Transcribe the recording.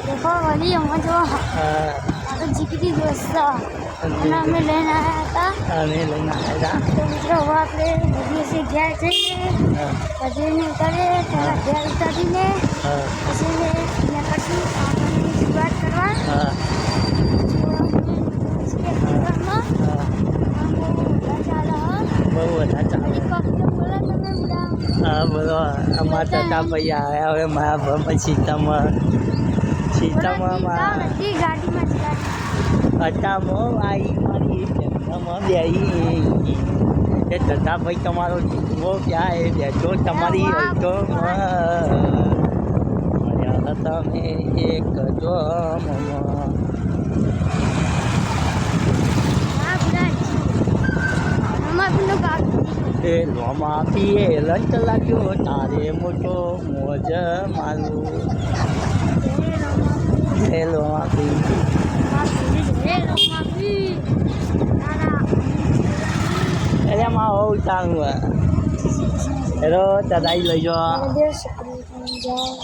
देखो वाली हम जो तो जिकरी दोस्त हमें लेना आया था तो મિત્રો હવે આપણે વિદેશી ગયા છીએ પછી કરે તેના ઘેર ઉતારીને પછી પછી શરૂઆત કરવા બહુ બધા ચાલે હા બોલો અમારા ચાચા ભાઈ આવ્યા હવે મારા સીતામાં અટામાં આવી મારી જંગલમાં બેહી એ ચાચા ભાઈ તમારો જીવો ક્યાં એ બેઠો તમારી અલટોમાં તમે એક જો એ લોમાં પીએ લંચ લાગ્યો તારે મોટો મોજ મારું એ લોમાં પી અરે માં હોઉં ચાંગવા હેલો દાદા લઈ જાઓ